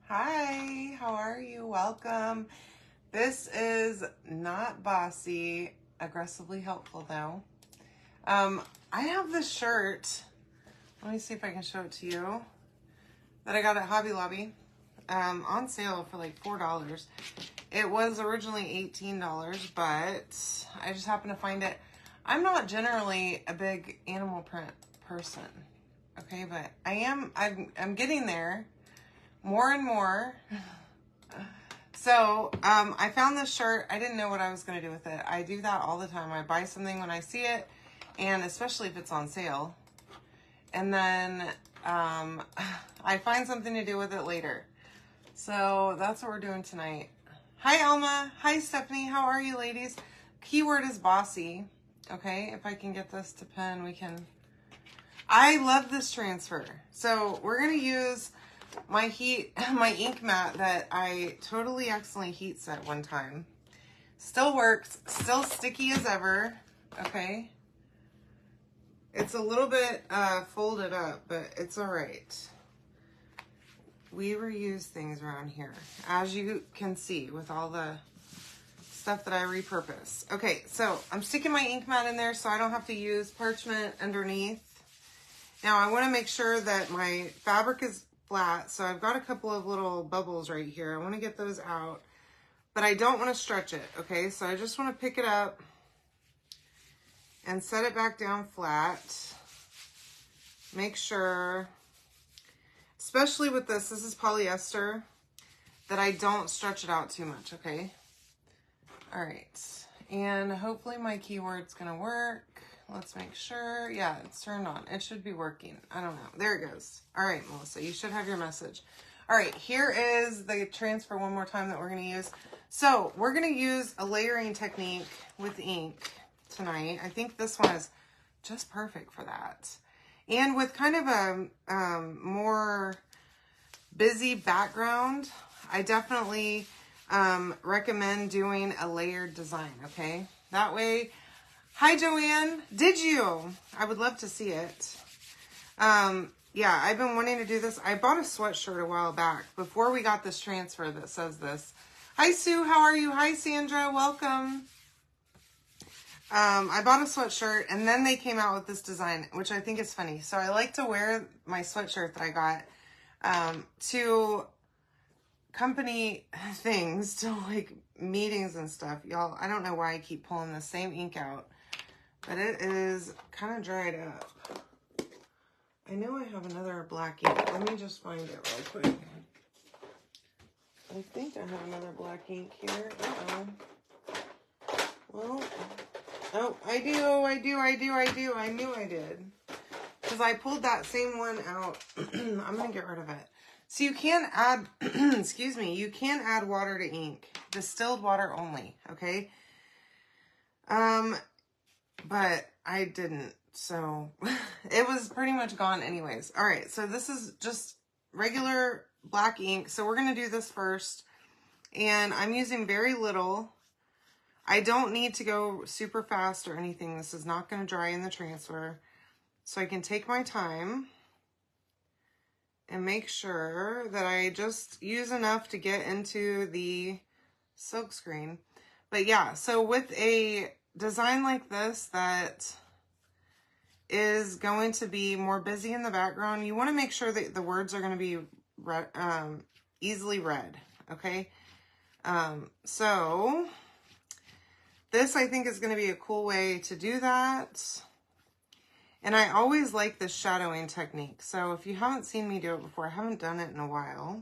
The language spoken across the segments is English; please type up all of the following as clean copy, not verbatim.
Hi, how are you? Welcome. This is not bossy, aggressively helpful though. I have this shirt. Let me see if I can show it to you. That I got at Hobby Lobby on sale for like $4. It was originally $18, but I just happened to find it. I'm not generally a big animal print person, okay, but I'm getting there more and more. So I found this shirt. I didn't know what I was going to do with it. I do that all the time. I buy something when I see it, and especially if it's on sale. And then I find something to do with it later. So that's what we're doing tonight. Hi, Alma. Hi, Stephanie. How are you, ladies? Keyword is bossy. Okay, if I can get this to pen, we can. I love this transfer. So we're going to use my ink mat that I totally accidentally heat set one time. Still works, still sticky as ever, okay? It's a little bit folded up, but it's all right. We reuse things around here, as you can see with all the stuff that I repurpose. Okay, so I'm sticking my ink mat in there so I don't have to use parchment underneath. Now I want to make sure that my fabric is flat, so I've got a couple of little bubbles right here. I want to get those out, but I don't want to stretch it, okay? So I just want to pick it up and set it back down flat. Make sure, especially with this is polyester, that I don't stretch it out too much, okay? All right, and hopefully my keyword's gonna work. Let's make sure. Yeah, it's turned on. It should be working. I don't know. There it goes. All right, Melissa, you should have your message. All right, here is the transfer one more time that we're going to use. So we're going to use a layering technique with ink tonight. I think this one is just perfect for that. And with kind of a more busy background, I definitely recommend doing a layered design, okay? That way. Hi, Joanne. Did you? I would love to see it. Yeah, I've been wanting to do this. I bought a sweatshirt a while back before we got this transfer that says this. Hi, Sue. How are you? Hi, Sandra. Welcome. I bought a sweatshirt, and then they came out with this design, which I think is funny. So I like to wear my sweatshirt that I got to company things, to like meetings and stuff. Y'all, I don't know why I keep pulling the same ink out. But it is kind of dried up. I know I have another black ink. Let me just find it real quick. I think I have another black ink here. Uh-oh. Well, oh, I do. I knew I did. Because I pulled that same one out. I'm going to get rid of it. So you can add, excuse me, you can add water to ink. Distilled water only, okay? But I didn't, so it was pretty much gone anyways. All right, so this is just regular black ink. So we're going to do this first, and I'm using very little. I don't need to go super fast or anything. This is not going to dry in the transfer, so I can take my time and make sure that I just use enough to get into the silk screen. But yeah, so with a design like this that is going to be more busy in the background, you want to make sure that the words are going to be easily read, okay? So this I think is going to be a cool way to do that. And I always like this shadowing technique. So if you haven't seen me do it before, I haven't done it in a while,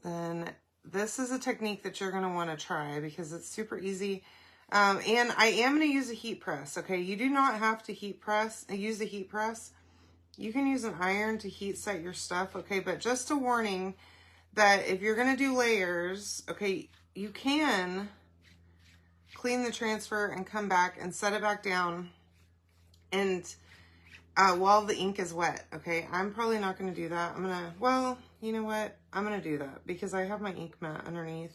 then this is a technique that you're going to want to try because it's super easy. And I am going to use a heat press, okay? You do not have to use a heat press. You can use an iron to heat set your stuff, okay? But just a warning that if you're going to do layers, okay, you can clean the transfer and come back and set it back down and while the ink is wet, okay? I'm probably not going to do that. I'm going to, well, you know what? I'm going to do that because I have my ink mat underneath.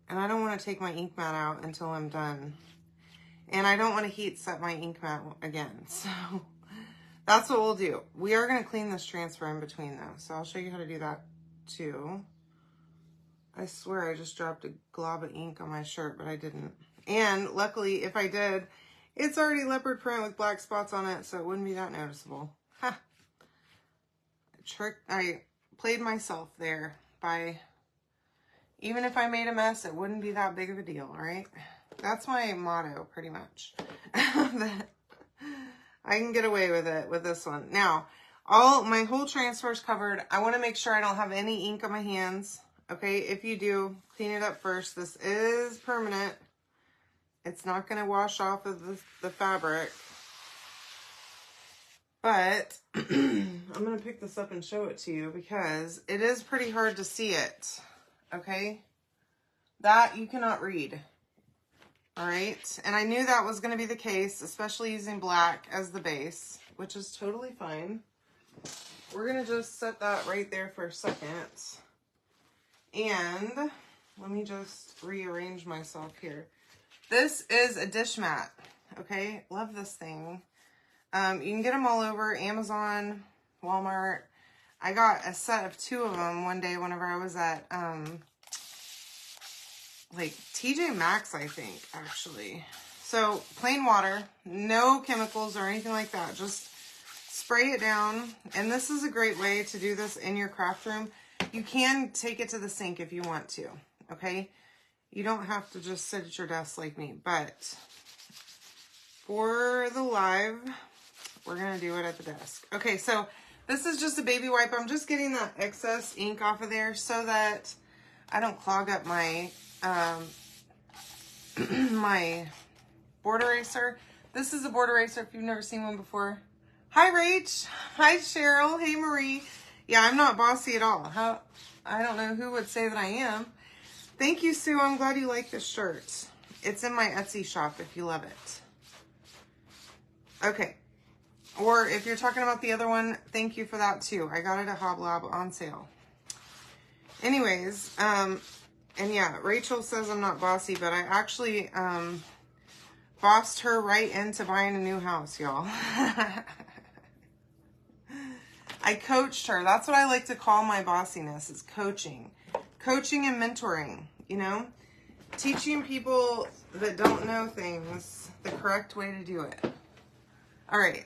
And I don't want to take my ink mat out until I'm done. And I don't want to heat set my ink mat again. So That's what we'll do. We are going to clean this transfer in between though. So I'll show you how to do that too. I swear I just dropped a glob of ink on my shirt, but I didn't. And luckily, if I did, it's already leopard print with black spots on it, so it wouldn't be that noticeable. Ha! I played myself there by, even if I made a mess, it wouldn't be that big of a deal, right? That's my motto, pretty much. That I can get away with it with this one. Now, my whole transfer is covered. I want to make sure I don't have any ink on my hands. Okay, if you do, clean it up first. This is permanent. It's not going to wash off of the fabric. But I'm going to pick this up and show it to you because it is pretty hard to see it. Okay? That you cannot read. All right? And I knew that was going to be the case, especially using black as the base, which is totally fine. We're going to just set that right there for a second. And let me just rearrange myself here. This is a dish mat, okay? Love this thing. You can get them all over Amazon, Walmart. I got a set of 2 of them one day whenever I was at, like TJ Maxx, I think, actually. So plain water, no chemicals or anything like that. Just spray it down. And this is a great way to do this in your craft room. You can take it to the sink if you want to, okay? You don't have to just sit at your desk like me, but for the live, we're going to do it at the desk. Okay, so this is just a baby wipe. I'm just getting that excess ink off of there so that I don't clog up my, my board eraser. This is a board eraser if you've never seen one before. Hi, Rach. Hi, Cheryl. Hey, Marie. Yeah, I'm not bossy at all. I don't know who would say that I am. Thank you, Sue. I'm glad you like this shirt. It's in my Etsy shop if you love it. Okay. Or if you're talking about the other one, thank you for that too. I got it at Hoblob on sale. Anyways, and yeah, Rachel says I'm not bossy, but I actually bossed her right into buying a new house, y'all. I coached her. That's what I like to call my bossiness, is coaching. Coaching and mentoring, you know? Teaching people that don't know things the correct way to do it. All right.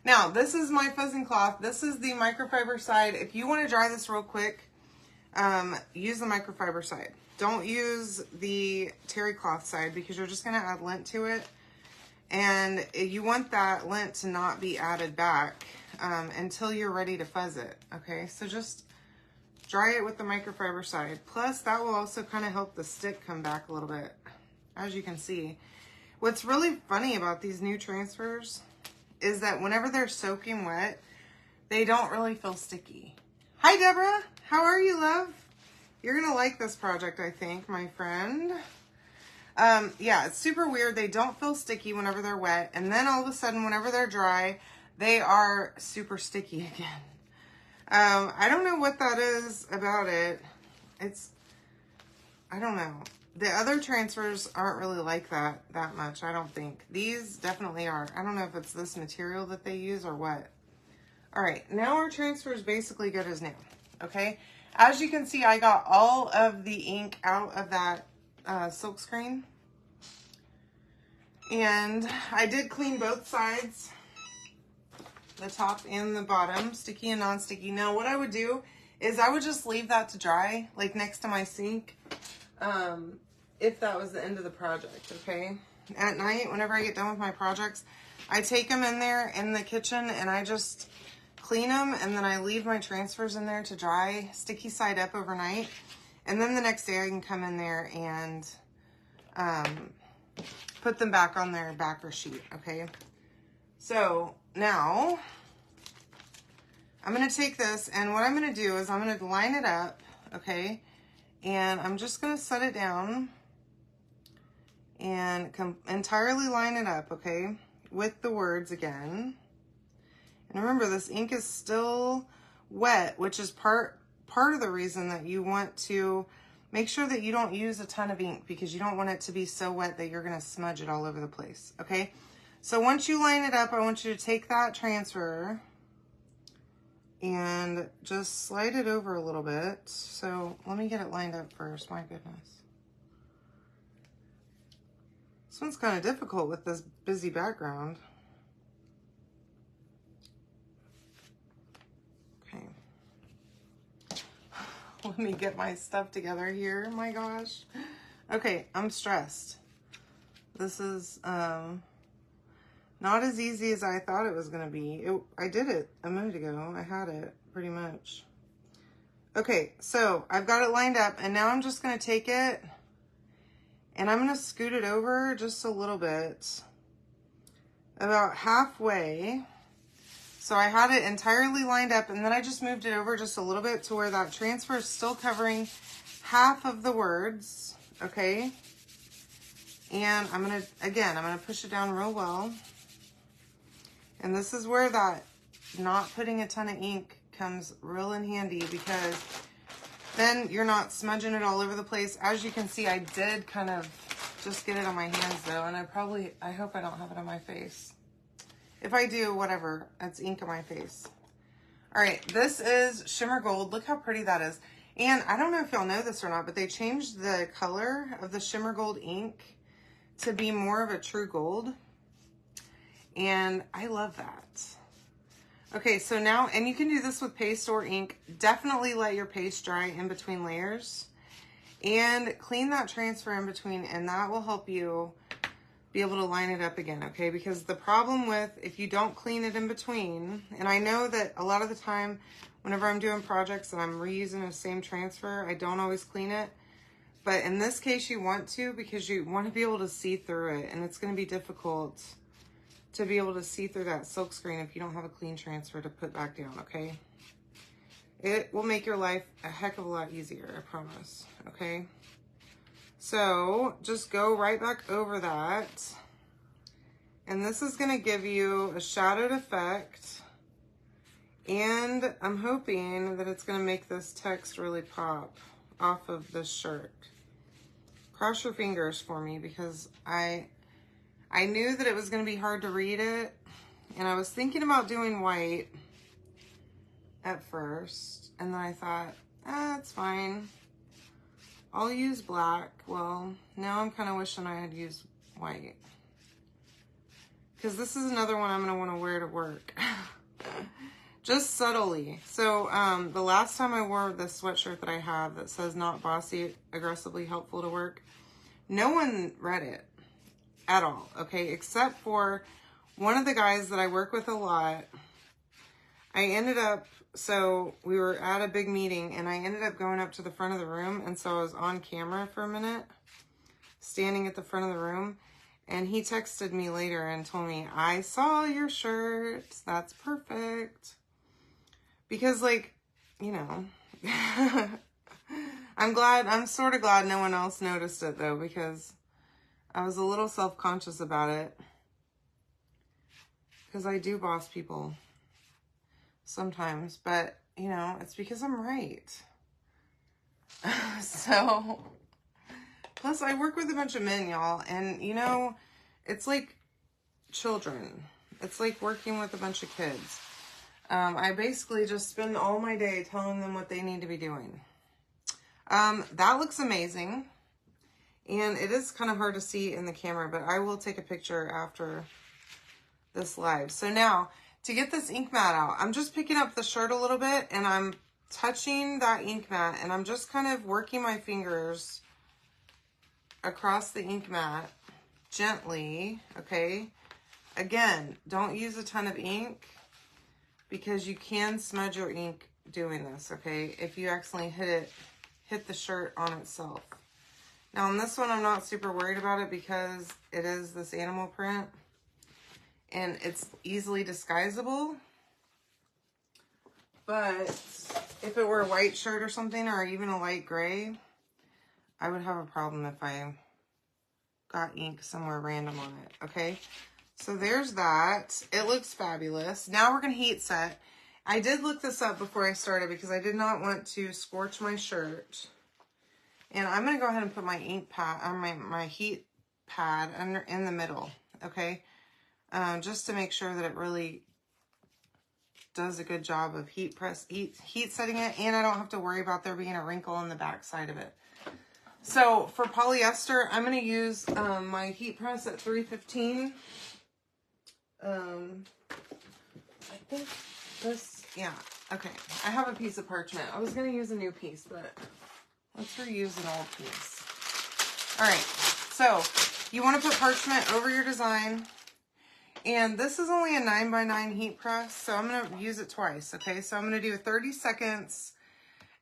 Now, this is my fuzzing cloth. This is the microfiber side. If you want to dry this real quick, use the microfiber side. Don't use the terry cloth side because you're just going to add lint to it. And you want that lint to not be added back until you're ready to fuzz it, okay? So just dry it with the microfiber side. Plus, that will also kind of help the stick come back a little bit, as you can see. What's really funny about these new transfers is that whenever they're soaking wet, they don't really feel sticky. Hi, Deborah. How are you, love? You're going to like this project, I think, my friend. Yeah, it's super weird. They don't feel sticky whenever they're wet. And then all of a sudden, whenever they're dry, they are super sticky again. I don't know what that is about it. I don't know. The other transfers aren't really like that much, I don't think. These definitely are. I don't know if it's this material that they use or what. All right, now our transfer is basically good as new, okay? As you can see, I got all of the ink out of that silk screen. And I did clean both sides, the top and the bottom, sticky and non-sticky. Now, what I would do is I would just leave that to dry, like next to my sink, if that was the end of the project, okay? At night, whenever I get done with my projects, I take them in there in the kitchen and I just clean them, and then I leave my transfers in there to dry, sticky side up overnight. And then the next day I can come in there and put them back on their backer sheet, okay? So now I'm going to take this, and what I'm going to do is I'm going to line it up, okay? And I'm just going to set it down and entirely line it up, okay, with the words again. And remember, this ink is still wet, which is part of the reason that you want to make sure that you don't use a ton of ink, because you don't want it to be so wet that you're going to smudge it all over the place, okay? So once you line it up, I want you to take that transfer and just slide it over a little bit. So let me get it lined up first, my goodness. This one's kind of difficult with this busy background. Okay. Let me get my stuff together here, my gosh. Okay, I'm stressed. This is not as easy as I thought it was gonna be. I did it a minute ago. I had it pretty much. Okay, so I've got it lined up, and now I'm just gonna take it and I'm gonna scoot it over just a little bit, about halfway. So I had it entirely lined up, and then I just moved it over just a little bit to where that transfer is still covering half of the words, okay? And I'm gonna push it down real well. And this is where that not putting a ton of ink comes real in handy, because then you're not smudging it all over the place. As you can see, I did kind of just get it on my hands though, and I hope I don't have it on my face. If I do, whatever, it's ink on my face. All right, this is Shimmer Gold. Look how pretty that is. And I don't know if y'all know this or not, but they changed the color of the Shimmer Gold ink to be more of a true gold. And I love that. Okay, so now, and you can do this with paste or ink. Definitely let your paste dry in between layers and clean that transfer in between, and that will help you be able to line it up again, okay? Because the problem with, if you don't clean it in between, and I know that a lot of the time whenever I'm doing projects and I'm reusing the same transfer, I don't always clean it. But in this case, you want to, because you want to be able to see through it, and it's going to be difficult to be able to see through that silk screen if you don't have a clean transfer to put back down, okay? It will make your life a heck of a lot easier, I promise, okay? So just go right back over that. And this is gonna give you a shadowed effect. And I'm hoping that it's gonna make this text really pop off of this shirt. Cross your fingers for me, because I knew that it was going to be hard to read it, and I was thinking about doing white at first, and then I thought, it's fine. I'll use black. Well, now I'm kind of wishing I had used white, because this is another one I'm going to want to wear to work. Just subtly. So the last time I wore this sweatshirt that I have that says "Not Bossy, Aggressively Helpful to Work," no one read it at all, okay, except for one of the guys that I work with a lot. I ended up, so we were at a big meeting, and I ended up going up to the front of the room, and so I was on camera for a minute, standing at the front of the room, and he texted me later and told me, "I saw your shirt, that's perfect." Because, like, you know, I'm sort of glad no one else noticed it though, because I was a little self-conscious about it, because I do boss people sometimes, but, you know, it's because I'm right. So, plus I work with a bunch of men, y'all, and, you know, it's like children. It's like working with a bunch of kids. I basically just spend all my day telling them what they need to be doing. That looks amazing. And it is kind of hard to see in the camera, but I will take a picture after this live. So now, to get this ink mat out, I'm just picking up the shirt a little bit, and I'm touching that ink mat, and I'm just kind of working my fingers across the ink mat gently, okay? Again, don't use a ton of ink, because you can smudge your ink doing this, okay? If you accidentally hit the shirt on itself. Now on this one, I'm not super worried about it, because it is this animal print and it's easily disguisable. But if it were a white shirt or something, or even a light gray, I would have a problem if I got ink somewhere random on it, okay? So there's that. It looks fabulous. Now we're gonna heat set. I did look this up before I started, because I did not want to scorch my shirt. And I'm going to go ahead and put my ink pad, or my heat pad in the middle, okay? just to make sure that it really does a good job of heat setting it, and I don't have to worry about there being a wrinkle on the back side of it. So for polyester, I'm going to use my heat press at 315. I think this, yeah, okay. I have a piece of parchment. I was going to use a new piece, but let's reuse an old piece. All right, so you want to put parchment over your design. And this is only a 9x9 heat press, so I'm going to use it twice, okay? So I'm going to do 30 seconds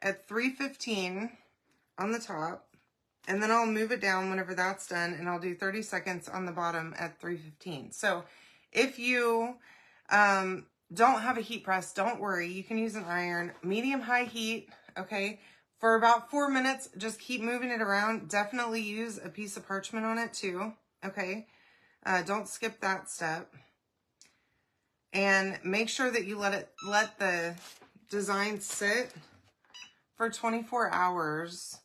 at 315 on the top, and then I'll move it down whenever that's done, and I'll do 30 seconds on the bottom at 315. So if you don't have a heat press, don't worry. You can use an iron, medium-high heat, okay? For about 4 minutes, just keep moving it around. Definitely use a piece of parchment on it too, okay? Don't skip that step. And make sure that you let the design sit for 24 hours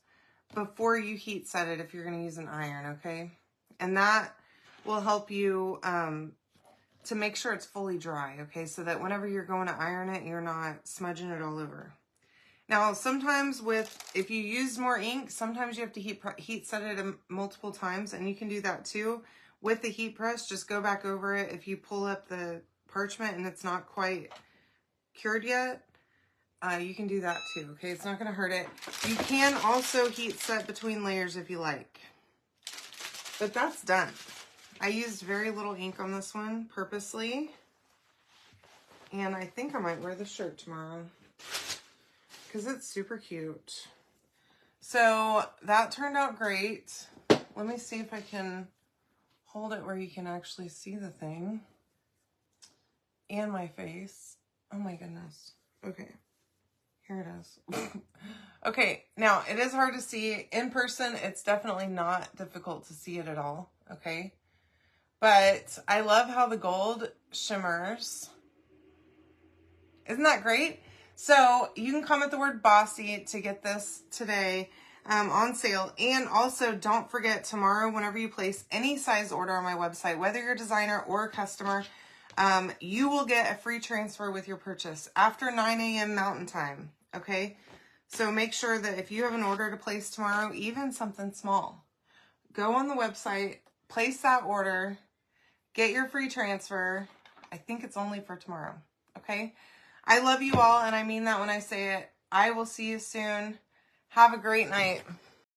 before you heat set it if you're going to use an iron, okay? And that will help you to make sure it's fully dry, okay? So that whenever you're going to iron it, you're not smudging it all over. Now, sometimes if you use more ink, sometimes you have to heat set it multiple times, and you can do that too. With the heat press, just go back over it. If you pull up the parchment and it's not quite cured yet, you can do that too, okay? It's not going to hurt it. You can also heat set between layers if you like. But that's done. I used very little ink on this one purposely. And I think I might wear the shirt tomorrow because it's super cute. So that turned out great. Let me see if I can hold it where you can actually see the thing and my face. Oh my goodness. Okay, here it is. Okay, now it is hard to see in person. It's definitely not difficult to see it at all, okay? But I love how the gold shimmers. Isn't that great? So you can comment the word bossy to get this today on sale. And also don't forget, tomorrow, whenever you place any size order on my website, whether you're a designer or a customer, you will get a free transfer with your purchase after 9 a.m. Mountain Time, okay? So make sure that if you have an order to place tomorrow, even something small, go on the website, place that order, get your free transfer. I think it's only for tomorrow, okay? I love you all, and I mean that when I say it. I will see you soon. Have a great night.